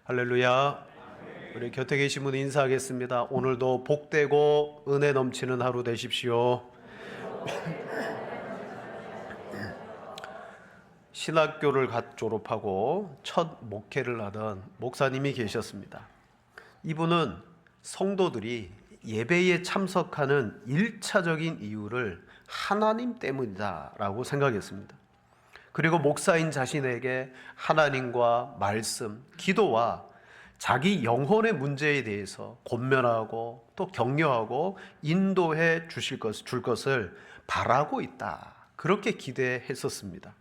할렐루야. 우리 곁에 계신 분 인사하겠습니다. 오늘도 복되고 은혜 넘치는 하루 되십시오. 신학교를 갓 졸업하고 첫 목회를 하던 목사님이 계셨습니다. 이분은 성도들이 예배에 참석하는 1차적인 이유를 하나님 때문이다 라고 생각했습니다. 그리고 목사인 자신에게 하나님과 말씀, 기도와 자기 영혼의 문제에 대해서 권면하고 또 격려하고 인도해 줄 것을 바라고 있다, 그렇게 기대했었습니다.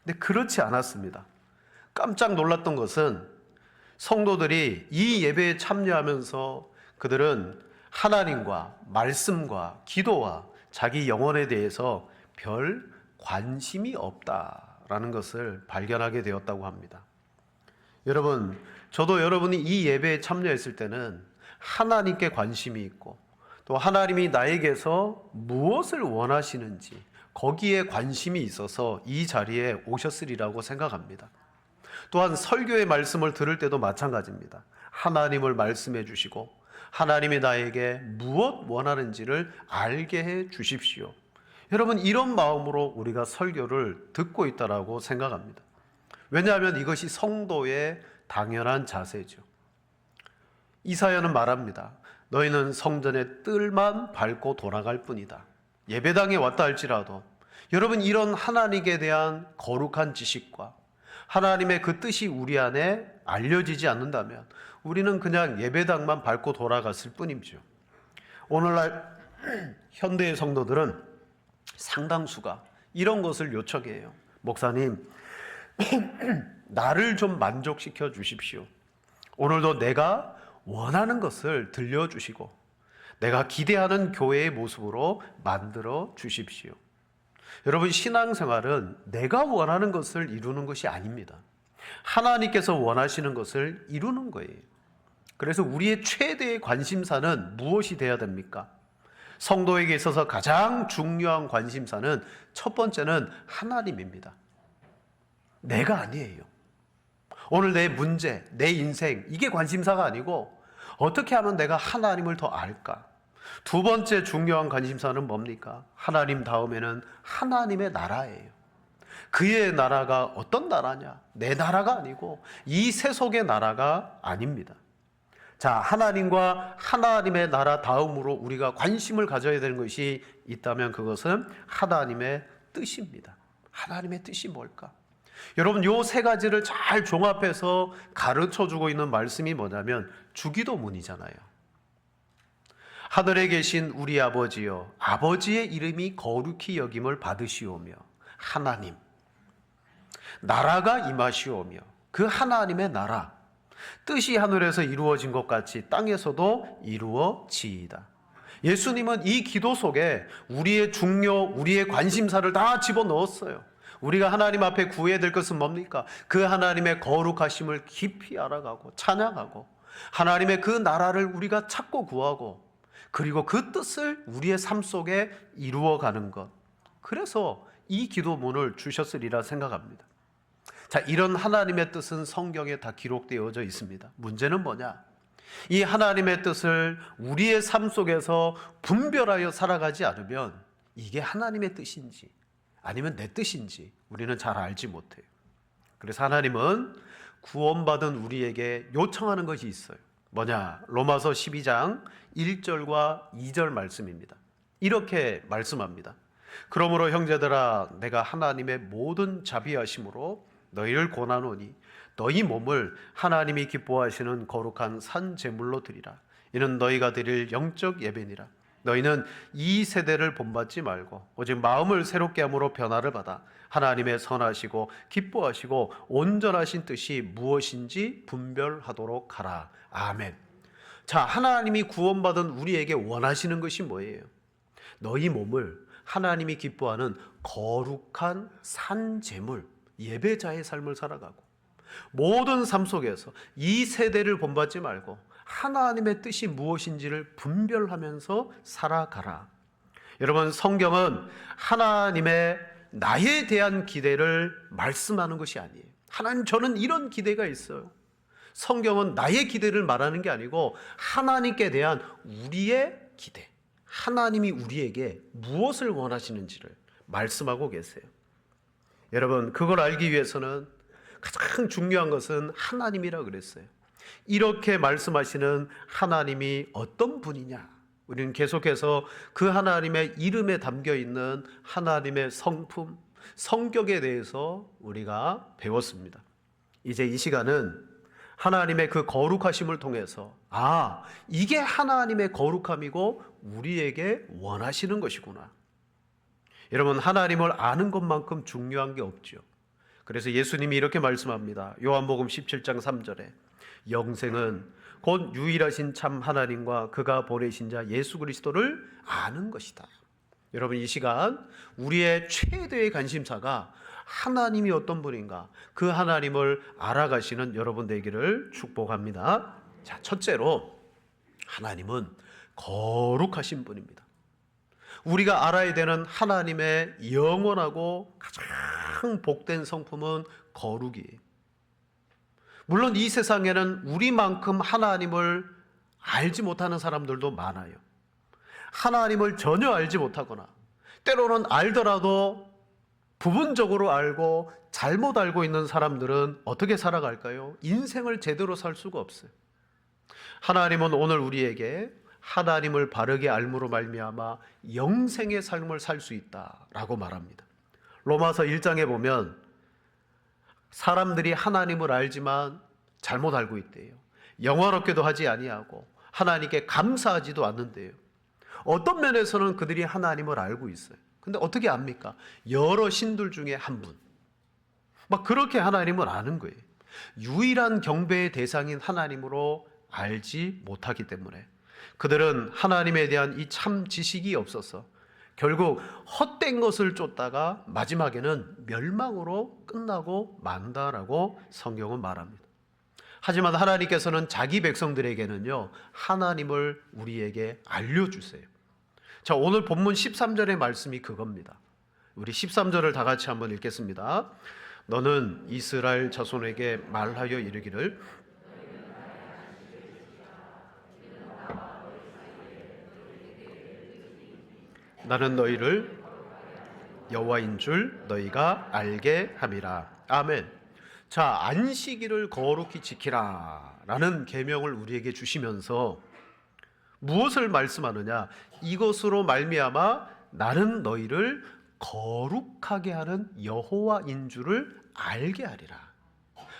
근데 그렇지 않았습니다. 깜짝 놀랐던 것은 성도들이 이 예배에 참여하면서 그들은 하나님과 말씀과 기도와 자기 영혼에 대해서 별 관심이 없다라는 것을 발견하게 되었다고 합니다. 여러분, 저도 여러분이 이 예배에 참여했을 때는 하나님께 관심이 있고 또 하나님이 나에게서 무엇을 원하시는지 거기에 관심이 있어서 이 자리에 오셨으리라고 생각합니다. 또한 설교의 말씀을 들을 때도 마찬가지입니다. 하나님을 말씀해 주시고 하나님이 나에게 무엇 원하는지를 알게 해 주십시오. 여러분, 이런 마음으로 우리가 설교를 듣고 있다라고 생각합니다. 왜냐하면 이것이 성도의 당연한 자세죠. 이사야는 말합니다. 너희는 성전의 뜰만 밟고 돌아갈 뿐이다. 예배당에 왔다 할지라도 여러분, 이런 하나님에 대한 거룩한 지식과 하나님의 그 뜻이 우리 안에 알려지지 않는다면 우리는 그냥 예배당만 밟고 돌아갔을 뿐이죠. 오늘날 현대의 성도들은 상당수가 이런 것을 요청해요. 목사님, 나를 좀 만족시켜 주십시오. 오늘도 내가 원하는 것을 들려주시고 내가 기대하는 교회의 모습으로 만들어 주십시오. 여러분, 신앙생활은 내가 원하는 것을 이루는 것이 아닙니다. 하나님께서 원하시는 것을 이루는 거예요. 그래서 우리의 최대의 관심사는 무엇이 되어야 됩니까? 성도에게 있어서 가장 중요한 관심사는 첫 번째는 하나님입니다. 내가 아니에요. 오늘 내 문제, 내 인생, 이게 관심사가 아니고 어떻게 하면 내가 하나님을 더 알까? 두 번째 중요한 관심사는 뭡니까? 하나님 다음에는 하나님의 나라예요. 그의 나라가 어떤 나라냐? 내 나라가 아니고 이 세속의 나라가 아닙니다. 자, 하나님과 하나님의 나라 다음으로 우리가 관심을 가져야 되는 것이 있다면 그것은 하나님의 뜻입니다. 하나님의 뜻이 뭘까? 여러분, 요 세 가지를 잘 종합해서 가르쳐주고 있는 말씀이 뭐냐면 주기도문이잖아요. 하늘에 계신 우리 아버지여, 아버지의 이름이 거룩히 여김을 받으시오며 하나님, 나라가 임하시오며 그 하나님의 나라, 뜻이 하늘에서 이루어진 것 같이 땅에서도 이루어지이다. 예수님은 이 기도 속에 우리의 중요, 우리의 관심사를 다 집어넣었어요. 우리가 하나님 앞에 구해야 될 것은 뭡니까? 그 하나님의 거룩하심을 깊이 알아가고 찬양하고 하나님의 그 나라를 우리가 찾고 구하고 그리고 그 뜻을 우리의 삶 속에 이루어가는 것. 그래서 이 기도문을 주셨으리라 생각합니다. 자, 이런 하나님의 뜻은 성경에 다 기록되어져 있습니다. 문제는 뭐냐? 이 하나님의 뜻을 우리의 삶 속에서 분별하여 살아가지 않으면 이게 하나님의 뜻인지 아니면 내 뜻인지 우리는 잘 알지 못해요. 그래서 하나님은 구원받은 우리에게 요청하는 것이 있어요. 뭐냐? 로마서 12장 1절과 2절 말씀입니다. 이렇게 말씀합니다. 그러므로 형제들아, 내가 하나님의 모든 자비하심으로 너희를 권하노니 너희 몸을 하나님이 기뻐하시는 거룩한 산 제물로 드리라. 이는 너희가 드릴 영적 예배니라. 너희는 이 세대를 본받지 말고 오직 마음을 새롭게 함으로 변화를 받아 하나님의 선하시고 기뻐하시고 온전하신 뜻이 무엇인지 분별하도록 하라. 아멘. 자, 하나님이 구원받은 우리에게 원하시는 것이 뭐예요? 너희 몸을 하나님이 기뻐하는 거룩한 산 제물, 예배자의 삶을 살아가고 모든 삶 속에서 이 세대를 본받지 말고 하나님의 뜻이 무엇인지를 분별하면서 살아가라. 여러분, 성경은 하나님의 나에 대한 기대를 말씀하는 것이 아니에요. 하나님, 저는 이런 기대가 있어요. 성경은 나의 기대를 말하는 게 아니고 하나님께 대한 우리의 기대, 하나님이 우리에게 무엇을 원하시는지를 말씀하고 계세요. 여러분, 그걸 알기 위해서는 가장 중요한 것은 하나님이라 그랬어요. 이렇게 말씀하시는 하나님이 어떤 분이냐? 우리는 계속해서 그 하나님의 이름에 담겨 있는 하나님의 성품, 성격에 대해서 우리가 배웠습니다. 이제 이 시간은 하나님의 그 거룩하심을 통해서 이게 하나님의 거룩함이고 우리에게 원하시는 것이구나. 여러분, 하나님을 아는 것만큼 중요한 게 없죠. 그래서 예수님이 이렇게 말씀합니다. 요한복음 17장 3절에 영생은 곧 유일하신 참 하나님과 그가 보내신 자 예수 그리스도를 아는 것이다. 여러분, 이 시간 우리의 최대의 관심사가 하나님이 어떤 분인가, 그 하나님을 알아가시는 여러분 되기를 축복합니다. 자, 첫째로 하나님은 거룩하신 분입니다. 우리가 알아야 되는 하나님의 영원하고 가장 복된 성품은 거룩이에요. 물론 이 세상에는 우리만큼 하나님을 알지 못하는 사람들도 많아요. 하나님을 전혀 알지 못하거나 때로는 알더라도 부분적으로 알고 잘못 알고 있는 사람들은 어떻게 살아갈까요? 인생을 제대로 살 수가 없어요. 하나님은 오늘 우리에게 하나님을 바르게 알므로 말미암아 영생의 삶을 살 수 있다라고 말합니다. 로마서 1장에 보면 사람들이 하나님을 알지만 잘못 알고 있대요. 영화롭게도 하지 아니하고 하나님께 감사하지도 않는데요. 어떤 면에서는 그들이 하나님을 알고 있어요. 근데 어떻게 압니까? 여러 신들 중에 한 분. 막 그렇게 하나님을 아는 거예요. 유일한 경배의 대상인 하나님으로 알지 못하기 때문에 그들은 하나님에 대한 이 참 지식이 없어서 결국 헛된 것을 쫓다가 마지막에는 멸망으로 끝나고 만다라고 성경은 말합니다. 하지만 하나님께서는 자기 백성들에게는요, 하나님을 우리에게 알려주세요. 자, 오늘 본문 13절의 말씀이 그겁니다. 우리 13절을 다 같이 한번 읽겠습니다. 너는 이스라엘 자손에게 말하여 이르기를 나는 너희를 여호와인 줄 너희가 알게 함이라. 아멘. 자, 안식일을 거룩히 지키라 라는 계명을 우리에게 주시면서 무엇을 말씀하느냐? 이것으로 말미암아 나는 너희를 거룩하게 하는 여호와인 줄을 알게 하리라.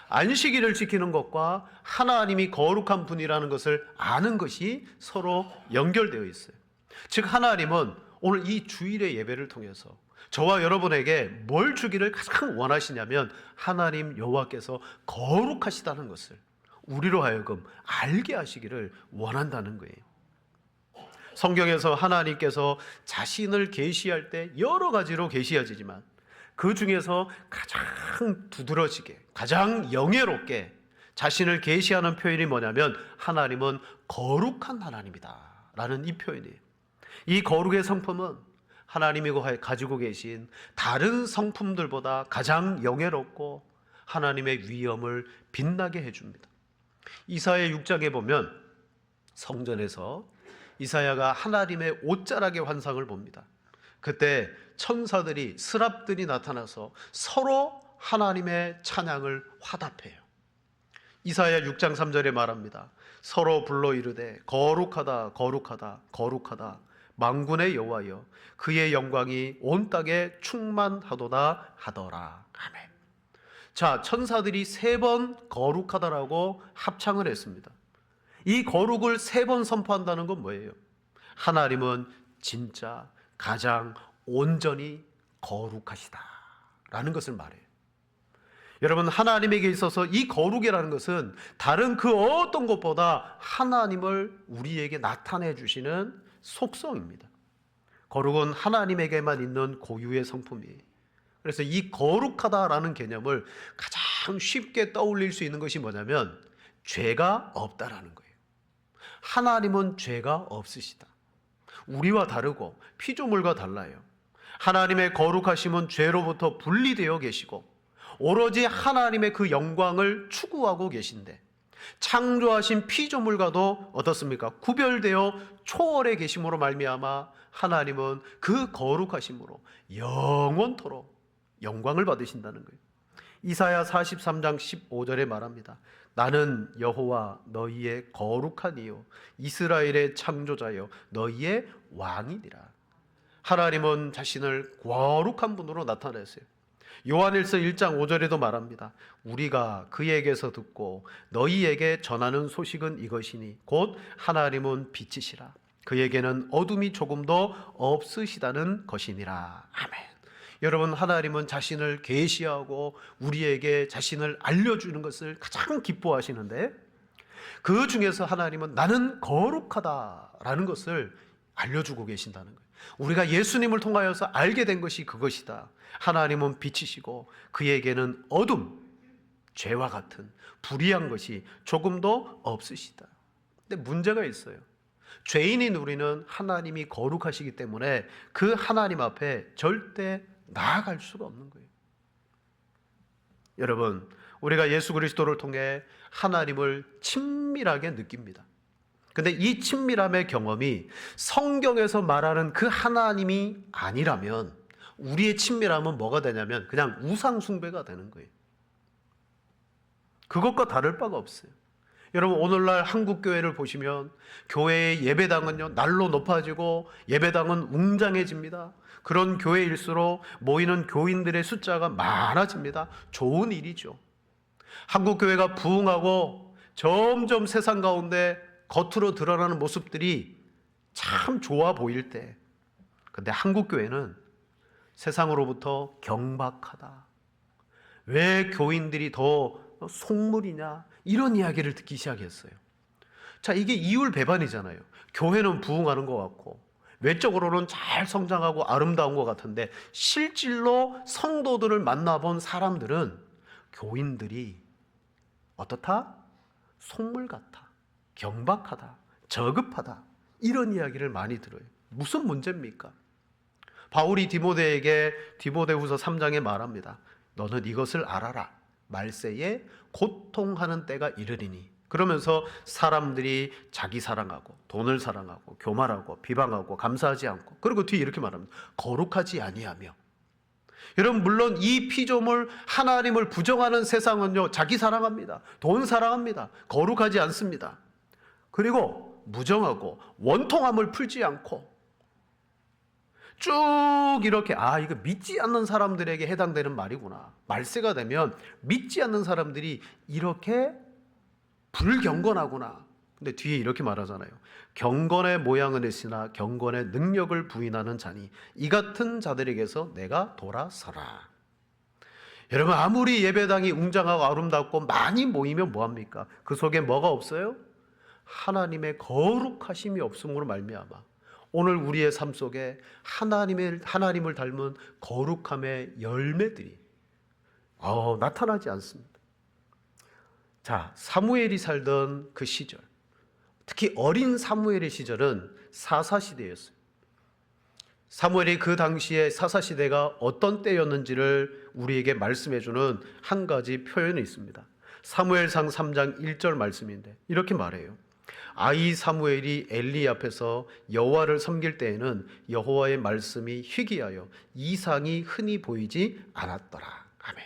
안식일을 지키는 것과 하나님이 거룩한 분이라는 것을 아는 것이 서로 연결되어 있어요. 즉 하나님은 오늘 이 주일의 예배를 통해서 저와 여러분에게 뭘 주기를 가장 원하시냐면 하나님 여호와께서 거룩하시다는 것을 우리로 하여금 알게 하시기를 원한다는 거예요. 성경에서 하나님께서 자신을 계시할 때 여러 가지로 계시하지만 그 중에서 가장 두드러지게, 가장 영예롭게 자신을 계시하는 표현이 뭐냐면 하나님은 거룩한 하나님이다 라는 이 표현이에요. 이 거룩의 성품은 하나님이 가지고 계신 다른 성품들보다 가장 영예롭고 하나님의 위엄을 빛나게 해줍니다. 이사야 6장에 보면 성전에서 이사야가 하나님의 옷자락의 환상을 봅니다. 그때 천사들이, 스랍들이 나타나서 서로 하나님의 찬양을 화답해요. 이사야 6장 3절에 말합니다. 서로 불러 이르되 거룩하다 거룩하다 거룩하다 만군의 여호와여 그의 영광이 온 땅에 충만하도다 하더라. 아멘. 자, 천사들이 3번 거룩하다라고 합창을 했습니다. 이 거룩을 3번 선포한다는 건 뭐예요? 하나님은 진짜 가장 온전히 거룩하시다 라는 것을 말해요. 여러분, 하나님에게 있어서 이 거룩이라는 것은 다른 그 어떤 것보다 하나님을 우리에게 나타내 주시는 속성입니다. 거룩은 하나님에게만 있는 고유의 성품이에요. 그래서 이 거룩하다라는 개념을 가장 쉽게 떠올릴 수 있는 것이 뭐냐면 죄가 없다라는 거예요. 하나님은 죄가 없으시다. 우리와 다르고 피조물과 달라요. 하나님의 거룩하심은 죄로부터 분리되어 계시고 오로지 하나님의 그 영광을 추구하고 계신데 창조하신 피조물과도 어떻습니까? 구별되어 초월에 계심으로 말미암아 하나님은 그 거룩하심으로 영원토록 영광을 받으신다는 거예요. 이사야 43장 15절에 말합니다. 나는 여호와 너희의 거룩한 이요 이스라엘의 창조자여 너희의 왕이니라. 하나님은 자신을 거룩한 분으로 나타냈어요. 요한일서 1장 5절에도 말합니다. 우리가 그에게서 듣고 너희에게 전하는 소식은 이것이니 곧 하나님은 빛이시라. 그에게는 어둠이 조금도 없으시다는 것이니라. 아멘. 여러분, 하나님은 자신을 계시하고 우리에게 자신을 알려주는 것을 가장 기뻐하시는데, 그 중에서 하나님은 나는 거룩하다라는 것을 알려주고 계신다는 거예요. 우리가 예수님을 통하여서 알게 된 것이 그것이다. 하나님은 빛이시고 그에게는 어둠, 죄와 같은 불의한 것이 조금도 없으시다. 근데 문제가 있어요. 죄인인 우리는 하나님이 거룩하시기 때문에 그 하나님 앞에 절대 나아갈 수가 없는 거예요. 여러분, 우리가 예수 그리스도를 통해 하나님을 친밀하게 느낍니다. 근데 이 친밀함의 경험이 성경에서 말하는 그 하나님이 아니라면 우리의 친밀함은 뭐가 되냐면 그냥 우상 숭배가 되는 거예요. 그것과 다를 바가 없어요. 여러분, 오늘날 한국 교회를 보시면 교회의 예배당은요 날로 높아지고 예배당은 웅장해집니다. 그런 교회일수록 모이는 교인들의 숫자가 많아집니다. 좋은 일이죠. 한국 교회가 부흥하고 점점 세상 가운데 겉으로 드러나는 모습들이 참 좋아 보일 때, 근데 한국 교회는 세상으로부터 경박하다, 왜 교인들이 더 속물이냐, 이런 이야기를 듣기 시작했어요. 자, 이게 이율배반이잖아요. 교회는 부흥하는 것 같고 외적으로는 잘 성장하고 아름다운 것 같은데 실질로 성도들을 만나본 사람들은 교인들이 어떻다? 속물 같아, 경박하다, 저급하다, 이런 이야기를 많이 들어요. 무슨 문제입니까? 바울이 디모데에게 디모데후서 3장에 말합니다. 너는 이것을 알아라. 말세에 고통하는 때가 이르리니. 그러면서 사람들이 자기 사랑하고 돈을 사랑하고 교만하고 비방하고 감사하지 않고, 그리고 뒤에 이렇게 말합니다. 거룩하지 아니하며. 여러분, 물론 이 피조물 하나님을 부정하는 세상은요 자기 사랑합니다. 돈 사랑합니다. 거룩하지 않습니다. 그리고 무정하고 원통함을 풀지 않고 쭉 이렇게, 이거 믿지 않는 사람들에게 해당되는 말이구나. 말세가 되면 믿지 않는 사람들이 이렇게 불경건하구나. 근데 뒤에 이렇게 말하잖아요. 경건의 모양은 있으나 경건의 능력을 부인하는 자니 이 같은 자들에게서 내가 돌아서라. 여러분, 아무리 예배당이 웅장하고 아름답고 많이 모이면 뭐합니까? 그 속에 뭐가 없어요? 하나님의 거룩하심이 없음으로 말미암아 오늘 우리의 삶 속에 하나님을 닮은 거룩함의 열매들이 나타나지 않습니다. 자, 사무엘이 살던 그 시절, 특히 어린 사무엘의 시절은 사사시대였어요. 사무엘이 그 당시에 사사시대가 어떤 때였는지를 우리에게 말씀해주는 한 가지 표현이 있습니다. 사무엘상 3장 1절 말씀인데 이렇게 말해요. 아이 사무엘이 엘리 앞에서 여호와를 섬길 때에는 여호와의 말씀이 희귀하여 이상이 흔히 보이지 않았더라. 아멘.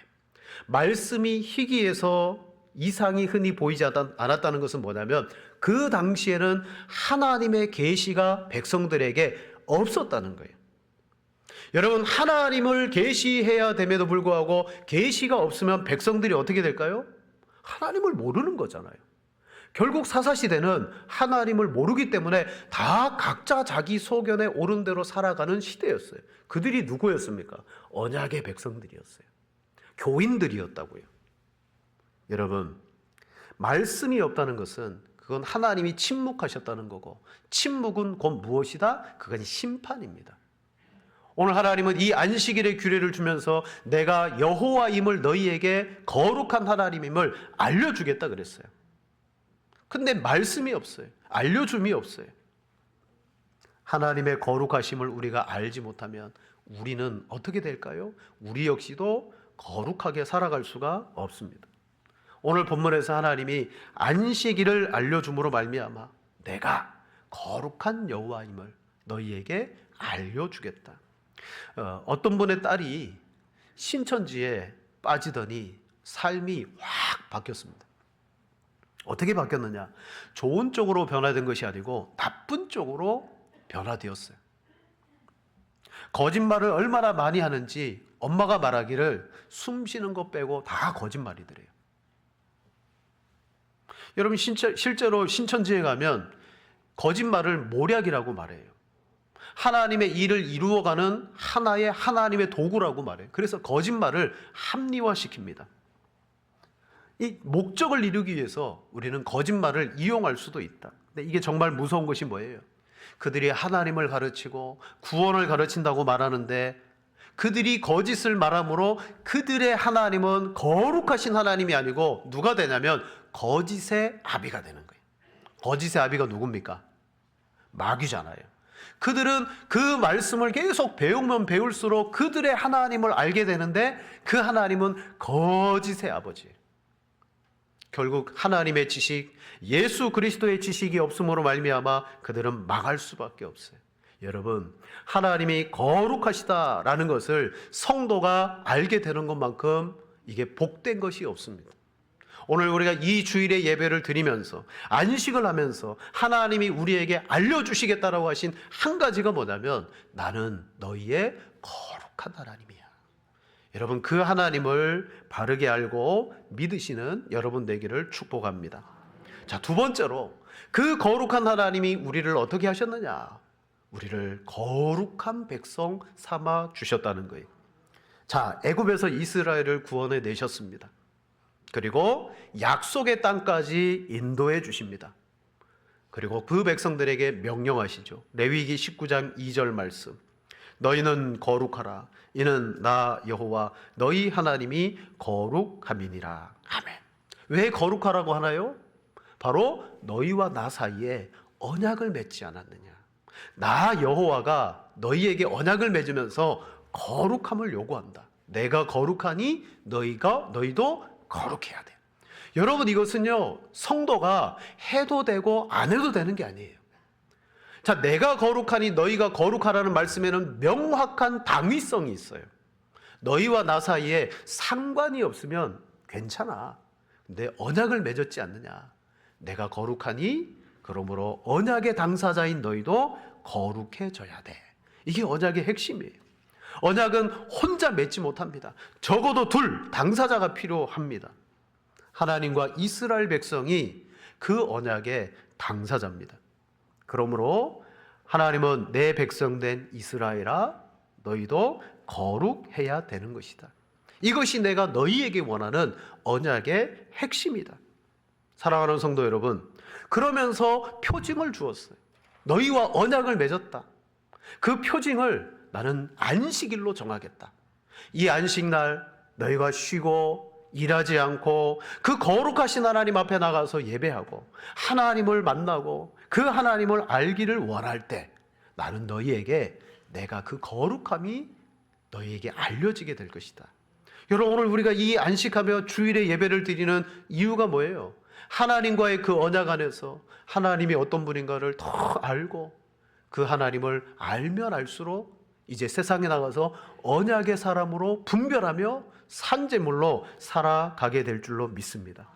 말씀이 희귀해서 이상이 흔히 보이지 않았다는 것은 뭐냐면 그 당시에는 하나님의 계시가 백성들에게 없었다는 거예요. 여러분, 하나님을 계시해야 됨에도 불구하고 계시가 없으면 백성들이 어떻게 될까요? 하나님을 모르는 거잖아요. 결국 사사시대는 하나님을 모르기 때문에 다 각자 자기 소견에 옳은 대로 살아가는 시대였어요. 그들이 누구였습니까? 언약의 백성들이었어요. 교인들이었다고요. 여러분, 말씀이 없다는 것은 그건 하나님이 침묵하셨다는 거고, 침묵은 곧 무엇이다? 그건 심판입니다. 오늘 하나님은 이 안식일의 규례를 주면서 내가 여호와임을 너희에게 거룩한 하나님임을 알려주겠다 그랬어요. 근데 말씀이 없어요. 알려줌이 없어요. 하나님의 거룩하심을 우리가 알지 못하면 우리는 어떻게 될까요? 우리 역시도 거룩하게 살아갈 수가 없습니다. 오늘 본문에서 하나님이 안식일을 알려줌으로 말미암아 내가 거룩한 여호와임을 너희에게 알려주겠다. 어떤 분의 딸이 신천지에 빠지더니 삶이 확 바뀌었습니다. 어떻게 바뀌었느냐? 좋은 쪽으로 변화된 것이 아니고 나쁜 쪽으로 변화되었어요. 거짓말을 얼마나 많이 하는지 엄마가 말하기를 숨 쉬는 것 빼고 다 거짓말이더래요. 여러분 실제로 신천지에 가면 거짓말을 모략이라고 말해요. 하나님의 일을 이루어가는 하나님의 도구라고 말해요. 그래서 거짓말을 합리화시킵니다. 이 목적을 이루기 위해서 우리는 거짓말을 이용할 수도 있다. 근데 이게 정말 무서운 것이 뭐예요? 그들이 하나님을 가르치고 구원을 가르친다고 말하는데 그들이 거짓을 말함으로 그들의 하나님은 거룩하신 하나님이 아니고 누가 되냐면 거짓의 아비가 되는 거예요. 거짓의 아비가 누굽니까? 마귀잖아요. 그들은 그 말씀을 계속 배우면 배울수록 그들의 하나님을 알게 되는데 그 하나님은 거짓의 아버지예요. 결국 하나님의 지식, 예수 그리스도의 지식이 없음으로 말미암아 그들은 망할 수밖에 없어요. 여러분, 하나님이 거룩하시다라는 것을 성도가 알게 되는 것만큼 이게 복된 것이 없습니다. 오늘 우리가 이 주일의 예배를 드리면서 안식을 하면서 하나님이 우리에게 알려주시겠다라고 하신 한 가지가 뭐냐면 나는 너희의 거룩한 하나님이야. 여러분, 그 하나님을 바르게 알고 믿으시는 여러분 되기를 축복합니다. 자, 두 번째로 그 거룩한 하나님이 우리를 어떻게 하셨느냐? 우리를 거룩한 백성 삼아 주셨다는 거예요. 자, 애굽에서 이스라엘을 구원해 내셨습니다. 그리고 약속의 땅까지 인도해 주십니다. 그리고 그 백성들에게 명령하시죠. 레위기 19장 2절 말씀. 너희는 거룩하라. 이는 나 여호와 너희 하나님이 거룩함이니라. 아멘. 왜 거룩하라고 하나요? 바로 너희와 나 사이에 언약을 맺지 않았느냐. 나 여호와가 너희에게 언약을 맺으면서 거룩함을 요구한다. 내가 거룩하니 너희도 거룩해야 돼. 여러분, 이것은요 성도가 해도 되고 안 해도 되는 게 아니에요. 자, 내가 거룩하니 너희가 거룩하라는 말씀에는 명확한 당위성이 있어요. 너희와 나 사이에 상관이 없으면 괜찮아. 근데 언약을 맺었지 않느냐. 내가 거룩하니 그러므로 언약의 당사자인 너희도 거룩해져야 돼. 이게 언약의 핵심이에요. 언약은 혼자 맺지 못합니다. 적어도 둘, 당사자가 필요합니다. 하나님과 이스라엘 백성이 그 언약의 당사자입니다. 그러므로 하나님은 내 백성 된 이스라엘아 너희도 거룩해야 되는 것이다. 이것이 내가 너희에게 원하는 언약의 핵심이다. 사랑하는 성도 여러분, 그러면서 표징을 주었어요. 너희와 언약을 맺었다. 그 표징을 나는 안식일로 정하겠다. 이 안식날 너희가 쉬고 일하지 않고 그 거룩하신 하나님 앞에 나가서 예배하고 하나님을 만나고 그 하나님을 알기를 원할 때 나는 너희에게 내가 그 거룩함이 너희에게 알려지게 될 것이다. 여러분, 오늘 우리가 이 안식하며 주일에 예배를 드리는 이유가 뭐예요? 하나님과의 그 언약 안에서 하나님이 어떤 분인가를 더 알고 그 하나님을 알면 알수록 이제 세상에 나가서 언약의 사람으로 분별하며 산재물로 살아가게 될 줄로 믿습니다.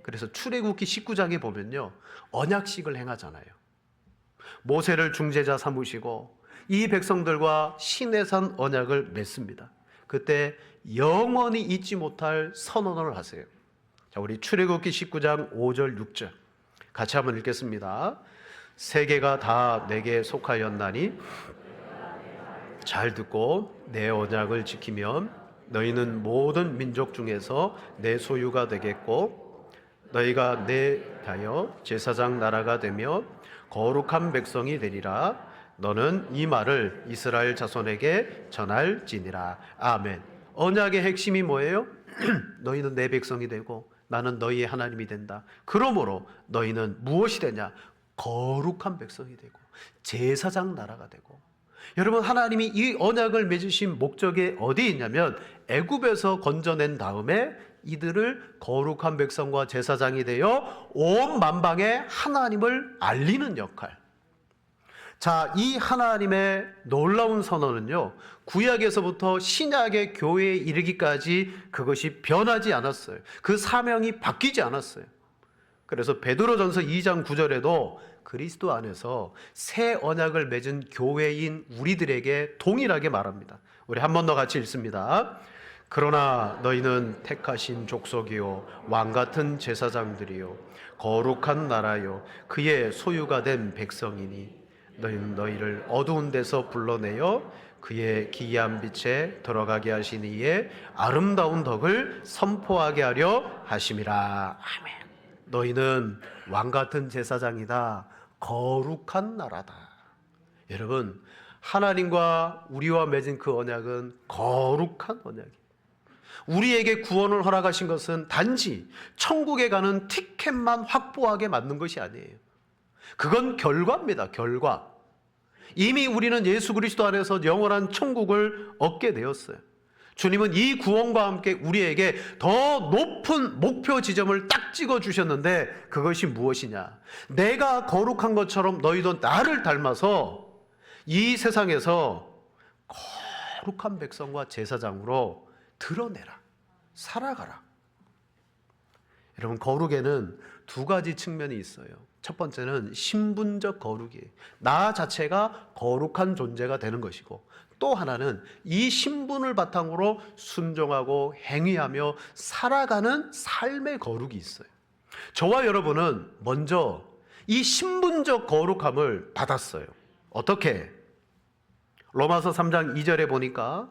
그래서 출애굽기 19장에 보면요 언약식을 행하잖아요. 모세를 중재자 삼으시고 이 백성들과 시내산 언약을 맺습니다. 그때 영원히 잊지 못할 선언을 하세요. 자, 우리 출애굽기 19장 5절 6절 같이 한번 읽겠습니다. 세계가 다 내게 속하였나니 잘 듣고 내 언약을 지키면 너희는 모든 민족 중에서 내 소유가 되겠고 너희가 내 하여 제사장 나라가 되며 거룩한 백성이 되리라. 너는 이 말을 이스라엘 자손에게 전할지니라. 아멘. 언약의 핵심이 뭐예요? 너희는 내 백성이 되고 나는 너희의 하나님이 된다. 그러므로 너희는 무엇이 되냐? 거룩한 백성이 되고 제사장 나라가 되고. 여러분, 하나님이 이 언약을 맺으신 목적이 어디에 있냐면 애굽에서 건져낸 다음에 이들을 거룩한 백성과 제사장이 되어 온 만방에 하나님을 알리는 역할. 자, 이 하나님의 놀라운 선언은요, 구약에서부터 신약의 교회에 이르기까지 그것이 변하지 않았어요. 그 사명이 바뀌지 않았어요. 그래서 베드로전서 2장 9절에도 그리스도 안에서 새 언약을 맺은 교회인 우리들에게 동일하게 말합니다. 우리 한 번 더 같이 읽습니다. 그러나 너희는 택하신 족속이요 왕같은 제사장들이요 거룩한 나라요 그의 소유가 된 백성이니 너희는 너희를 어두운 데서 불러내어 그의 기이한 빛에 들어가게 하신 이의 아름다운 덕을 선포하게 하려 하심이라. 아멘. 너희는 왕같은 제사장이다. 거룩한 나라다. 여러분, 하나님과 우리와 맺은 그 언약은 거룩한 언약이에요. 우리에게 구원을 허락하신 것은 단지 천국에 가는 티켓만 확보하게 만든 것이 아니에요. 그건 결과입니다. 결과. 이미 우리는 예수 그리스도 안에서 영원한 천국을 얻게 되었어요. 주님은 이 구원과 함께 우리에게 더 높은 목표 지점을 딱 찍어 주셨는데 그것이 무엇이냐? 내가 거룩한 것처럼 너희도 나를 닮아서 이 세상에서 거룩한 백성과 제사장으로 드러내라. 살아가라. 여러분, 거룩에는 두 가지 측면이 있어요. 첫 번째는 신분적 거룩이에요. 나 자체가 거룩한 존재가 되는 것이고, 또 하나는 이 신분을 바탕으로 순종하고 행위하며 살아가는 삶의 거룩이 있어요. 저와 여러분은 먼저 이 신분적 거룩함을 받았어요. 어떻게? 로마서 3장 2절에 보니까,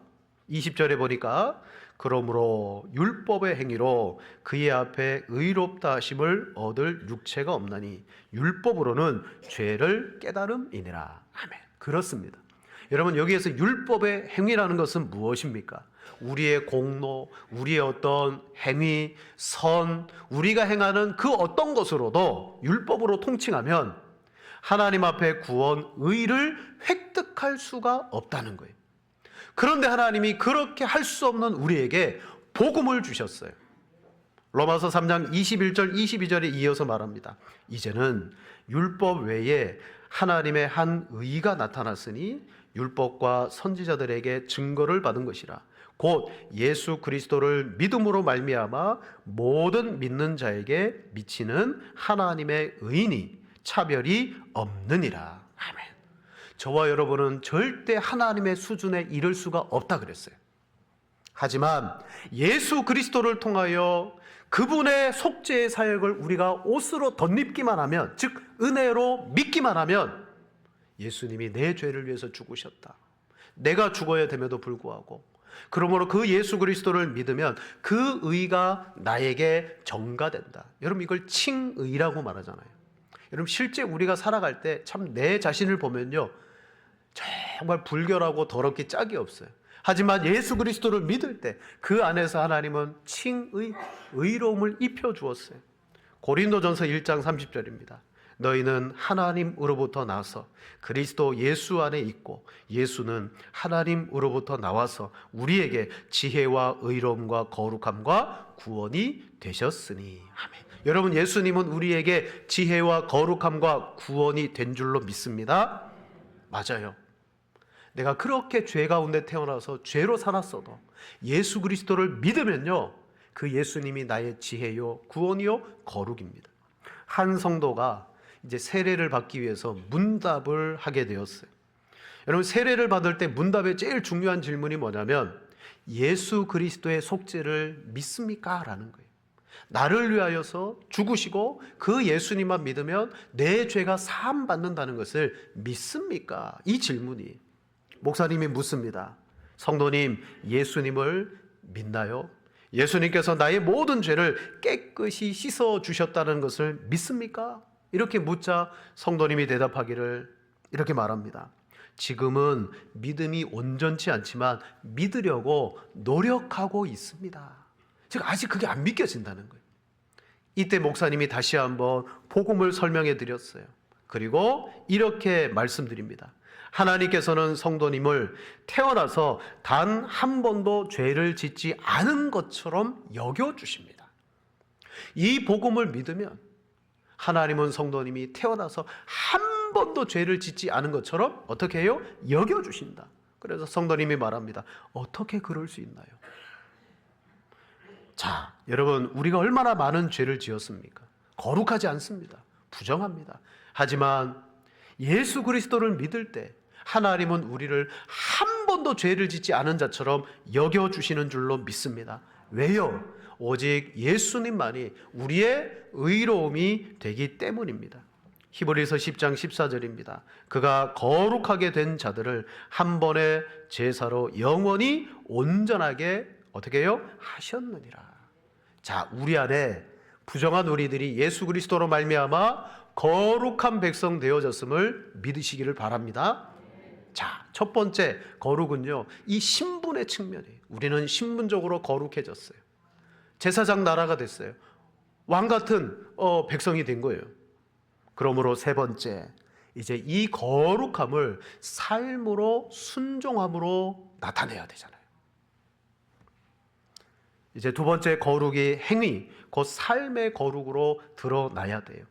20절에 보니까 그러므로 율법의 행위로 그의 앞에 의롭다 하심을 얻을 육체가 없나니 율법으로는 죄를 깨달음이니라. 아멘. 그렇습니다. 여러분, 여기에서 율법의 행위라는 것은 무엇입니까? 우리의 공로, 우리의 어떤 행위, 선, 우리가 행하는 그 어떤 것으로도 율법으로 통칭하면 하나님 앞에 구원, 의를 획득할 수가 없다는 거예요. 그런데 하나님이 그렇게 할 수 없는 우리에게 복음을 주셨어요. 로마서 3장 21절 22절에 이어서 말합니다. 이제는 율법 외에 하나님의 한 의가 나타났으니 율법과 선지자들에게 증거를 받은 것이라. 곧 예수 그리스도를 믿음으로 말미암아 모든 믿는 자에게 미치는 하나님의 의니 차별이 없느니라. 아멘. 저와 여러분은 절대 하나님의 수준에 이를 수가 없다 그랬어요. 하지만 예수 그리스도를 통하여 그분의 속죄의 사역을 우리가 옷으로 덧입기만 하면, 즉 은혜로 믿기만 하면 예수님이 내 죄를 위해서 죽으셨다. 내가 죽어야 됨에도 불구하고 그러므로 그 예수 그리스도를 믿으면 그 의가 나에게 전가된다. 여러분, 이걸 칭의라고 말하잖아요. 여러분, 실제 우리가 살아갈 때 참 내 자신을 보면요, 정말 불결하고 더럽기 짝이 없어요. 하지만 예수 그리스도를 믿을 때 그 안에서 하나님은 칭의, 의로움을 입혀주었어요. 고린도전서 1장 30절입니다. 너희는 하나님으로부터 나서 그리스도 예수 안에 있고 예수는 하나님으로부터 나와서 우리에게 지혜와 의로움과 거룩함과 구원이 되셨으니. 아멘. 여러분, 예수님은 우리에게 지혜와 거룩함과 구원이 된 줄로 믿습니다. 맞아요. 내가 그렇게 죄 가운데 태어나서 죄로 살았어도 예수 그리스도를 믿으면요, 그 예수님이 나의 지혜요, 구원이요, 거룩입니다. 한 성도가 이제 세례를 받기 위해서 문답을 하게 되었어요. 여러분, 세례를 받을 때 문답의 제일 중요한 질문이 뭐냐면 예수 그리스도의 속죄를 믿습니까? 라는 거예요. 나를 위하여서 죽으시고 그 예수님만 믿으면 내 죄가 사함 받는다는 것을 믿습니까? 이 질문이. 목사님이 묻습니다. 성도님, 예수님을 믿나요? 예수님께서 나의 모든 죄를 깨끗이 씻어 주셨다는 것을 믿습니까? 이렇게 묻자 성도님이 대답하기를 이렇게 말합니다. 지금은 믿음이 온전치 않지만 믿으려고 노력하고 있습니다. 즉 아직 그게 안 믿겨진다는 거예요. 이때 목사님이 다시 한번 복음을 설명해 드렸어요. 그리고 이렇게 말씀드립니다. 하나님께서는 성도님을 태어나서 단 한 번도 죄를 짓지 않은 것처럼 여겨주십니다. 이 복음을 믿으면 하나님은 성도님이 태어나서 한 번도 죄를 짓지 않은 것처럼 어떻게 해요? 여겨주신다. 그래서 성도님이 말합니다. 어떻게 그럴 수 있나요? 자, 여러분, 우리가 얼마나 많은 죄를 지었습니까? 거룩하지 않습니다. 부정합니다. 하지만 예수 그리스도를 믿을 때 하나님은 우리를 한 번도 죄를 짓지 않은 자처럼 여겨주시는 줄로 믿습니다. 왜요? 오직 예수님만이 우리의 의로움이 되기 때문입니다. 히브리서 10장 14절입니다. 그가 거룩하게 된 자들을 한 번의 제사로 영원히 온전하게 어떻게 해요? 하셨느니라. 자, 우리 안에 부정한 우리들이 예수 그리스도로 말미암아 거룩한 백성 되어졌음을 믿으시기를 바랍니다. 자, 첫 번째 거룩은요, 이 신분의 측면이에요. 우리는 신분적으로 거룩해졌어요. 제사장 나라가 됐어요. 왕 같은 백성이 된 거예요. 그러므로 세 번째, 이제 이 거룩함을 삶으로 순종함으로 나타내야 되잖아요. 이제 두 번째 거룩이 행위, 곧 삶의 거룩으로 드러나야 돼요.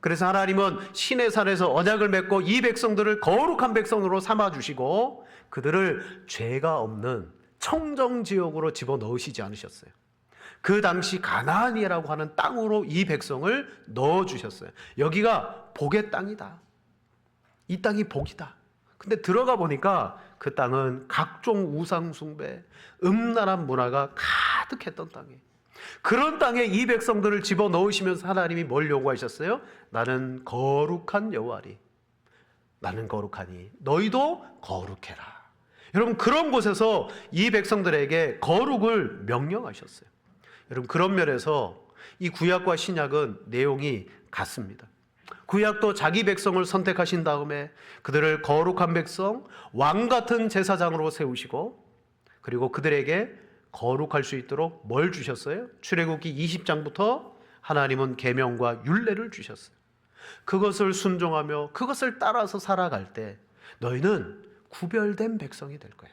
그래서 하나님은 시내산에서 언약을 맺고 이 백성들을 거룩한 백성으로 삼아주시고 그들을 죄가 없는 청정지역으로 집어넣으시지 않으셨어요. 그 당시 가나안이라고 하는 땅으로 이 백성을 넣어주셨어요. 여기가 복의 땅이다. 이 땅이 복이다. 근데 들어가 보니까 그 땅은 각종 우상 숭배, 음란한 문화가 가득했던 땅이에요. 그런 땅에 이 백성들을 집어넣으시면서 하나님이 뭘 요구하셨어요? 나는 거룩한 여호와리. 나는 거룩하니 너희도 거룩해라. 여러분, 그런 곳에서 이 백성들에게 거룩을 명령하셨어요. 여러분, 그런 면에서 이 구약과 신약은 내용이 같습니다. 구약도 자기 백성을 선택하신 다음에 그들을 거룩한 백성, 왕 같은 제사장으로 세우시고 그리고 그들에게 거룩할 수 있도록 뭘 주셨어요? 출애굽기 20장부터 하나님은 계명과 율례를 주셨어요. 그것을 순종하며 그것을 따라서 살아갈 때 너희는 구별된 백성이 될 거야.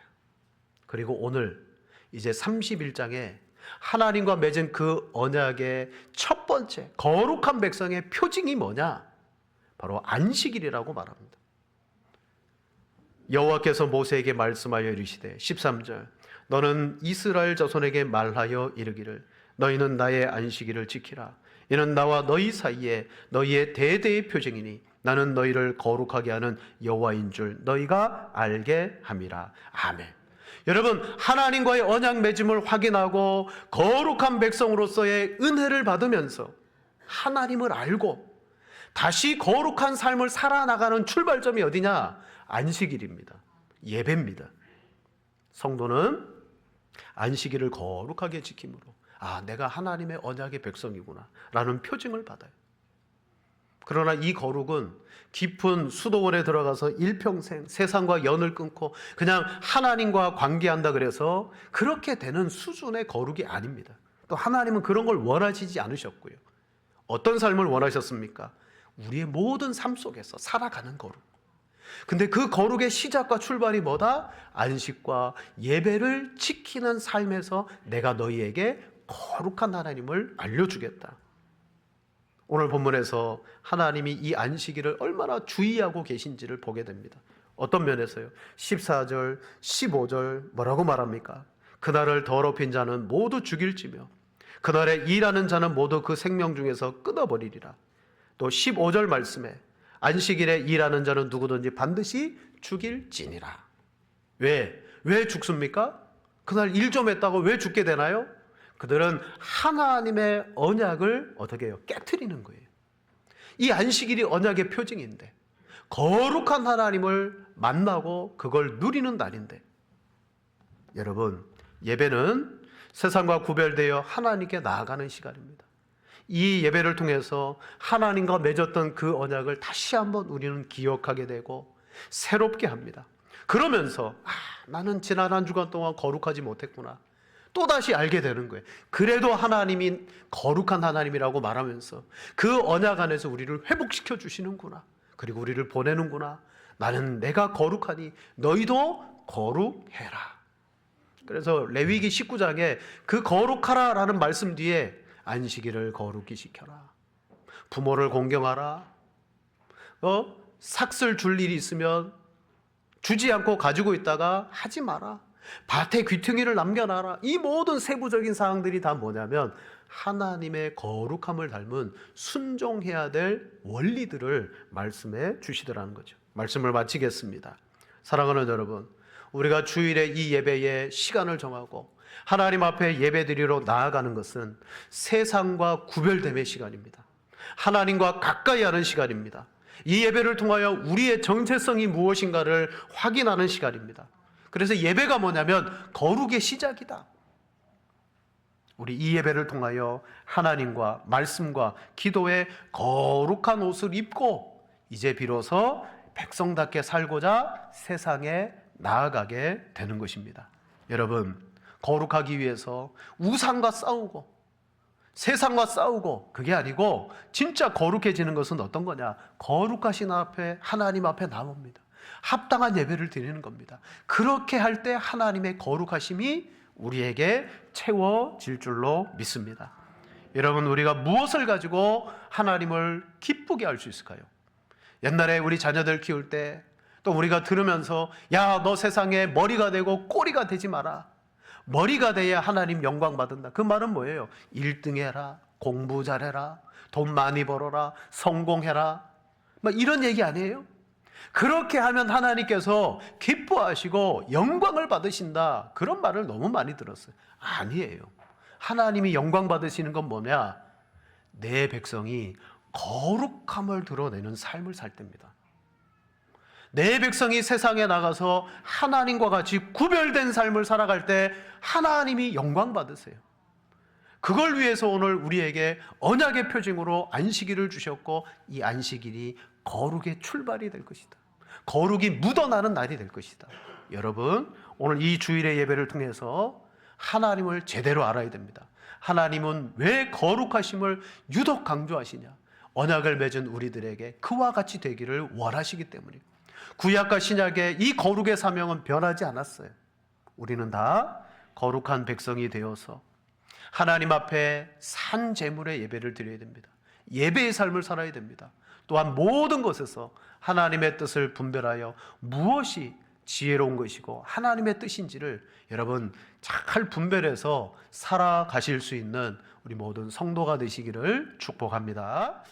그리고 오늘 이제 31장에 하나님과 맺은 그 언약의 첫 번째 거룩한 백성의 표징이 뭐냐? 바로 안식일이라고 말합니다. 여호와께서 모세에게 말씀하여 이르시되 13절 너는 이스라엘 자손에게 말하여 이르기를 너희는 나의 안식일을 지키라. 이는 나와 너희 사이에 너희의 대대의 표징이니 나는 너희를 거룩하게 하는 여호와인 줄 너희가 알게 함이라. 아멘. 여러분, 하나님과의 언약 맺음을 확인하고 거룩한 백성으로서의 은혜를 받으면서 하나님을 알고 다시 거룩한 삶을 살아나가는 출발점이 어디냐? 안식일입니다. 예배입니다. 성도는 안식일을 거룩하게 지킴으로 내가 하나님의 언약의 백성이구나 라는 표징을 받아요. 그러나 이 거룩은 깊은 수도원에 들어가서 일평생 세상과 연을 끊고 그냥 하나님과 관계한다 그래서 그렇게 되는 수준의 거룩이 아닙니다. 또 하나님은 그런 걸 원하시지 않으셨고요. 어떤 삶을 원하셨습니까? 우리의 모든 삶 속에서 살아가는 거룩. 근데 그 거룩의 시작과 출발이 뭐다? 안식과 예배를 지키는 삶에서 내가 너희에게 거룩한 하나님을 알려주겠다. 오늘 본문에서 하나님이 이 안식일을 얼마나 주의하고 계신지를 보게 됩니다. 어떤 면에서요? 14절, 15절 뭐라고 말합니까? 그날을 더럽힌 자는 모두 죽일지며 그날에 일하는 자는 모두 그 생명 중에서 끊어버리리라. 또 15절 말씀에 안식일에 일하는 자는 누구든지 반드시 죽일지니라. 왜 죽습니까? 그날 일 좀 했다고 왜 죽게 되나요? 그들은 하나님의 언약을 어떻게 해요? 깨트리는 거예요. 이 안식일이 언약의 표징인데 거룩한 하나님을 만나고 그걸 누리는 날인데 여러분, 예배는 세상과 구별되어 하나님께 나아가는 시간입니다. 이 예배를 통해서 하나님과 맺었던 그 언약을 다시 한번 우리는 기억하게 되고 새롭게 합니다. 그러면서 나는 지난 한 주간 동안 거룩하지 못했구나. 또다시 알게 되는 거예요. 그래도 하나님이 거룩한 하나님이라고 말하면서 그 언약 안에서 우리를 회복시켜 주시는구나. 그리고 우리를 보내는구나. 나는 내가 거룩하니 너희도 거룩해라. 그래서 레위기 19장에 그 거룩하라라는 말씀 뒤에 안식일을 거룩히 지켜라. 부모를 공경하라. 삭슬 줄 일이 있으면 주지 않고 가지고 있다가 하지 마라. 밭에 귀퉁이를 남겨놔라. 이 모든 세부적인 사항들이 다 뭐냐면 하나님의 거룩함을 닮은 순종해야 될 원리들을 말씀해 주시더라는 거죠. 말씀을 마치겠습니다. 사랑하는 여러분, 우리가 주일에 이 예배에 시간을 정하고 하나님 앞에 예배드리러 나아가는 것은 세상과 구별됨의 시간입니다. 하나님과 가까이 하는 시간입니다. 이 예배를 통하여 우리의 정체성이 무엇인가를 확인하는 시간입니다. 그래서 예배가 뭐냐면 거룩의 시작이다. 우리 이 예배를 통하여 하나님과 말씀과 기도에 거룩한 옷을 입고 이제 비로소 백성답게 살고자 세상에 나아가게 되는 것입니다. 여러분, 거룩하기 위해서 우상과 싸우고 세상과 싸우고 그게 아니고 진짜 거룩해지는 것은 어떤 거냐? 거룩하신 앞에 하나님 앞에 나옵니다. 합당한 예배를 드리는 겁니다. 그렇게 할 때 하나님의 거룩하심이 우리에게 채워질 줄로 믿습니다. 여러분, 우리가 무엇을 가지고 하나님을 기쁘게 할 수 있을까요? 옛날에 우리 자녀들 키울 때 또 우리가 들으면서 야, 너 세상에 머리가 되고 꼬리가 되지 마라. 머리가 돼야 하나님 영광 받는다. 그 말은 뭐예요? 1등 해라, 공부 잘해라, 돈 많이 벌어라, 성공해라, 막 이런 얘기 아니에요? 그렇게 하면 하나님께서 기뻐하시고 영광을 받으신다, 그런 말을 너무 많이 들었어요. 아니에요. 하나님이 영광 받으시는 건 뭐냐? 내 백성이 거룩함을 드러내는 삶을 살 때입니다. 내 백성이 세상에 나가서 하나님과 같이 구별된 삶을 살아갈 때 하나님이 영광 받으세요. 그걸 위해서 오늘 우리에게 언약의 표징으로 안식일을 주셨고 이 안식일이 거룩의 출발이 될 것이다. 거룩이 묻어나는 날이 될 것이다. 여러분, 오늘 이 주일의 예배를 통해서 하나님을 제대로 알아야 됩니다. 하나님은 왜 거룩하심을 유독 강조하시냐? 언약을 맺은 우리들에게 그와 같이 되기를 원하시기 때문입니다. 구약과 신약의 이 거룩의 사명은 변하지 않았어요. 우리는 다 거룩한 백성이 되어서 하나님 앞에 산 제물의 예배를 드려야 됩니다. 예배의 삶을 살아야 됩니다. 또한 모든 것에서 하나님의 뜻을 분별하여 무엇이 지혜로운 것이고 하나님의 뜻인지를 여러분 잘 분별해서 살아가실 수 있는 우리 모든 성도가 되시기를 축복합니다.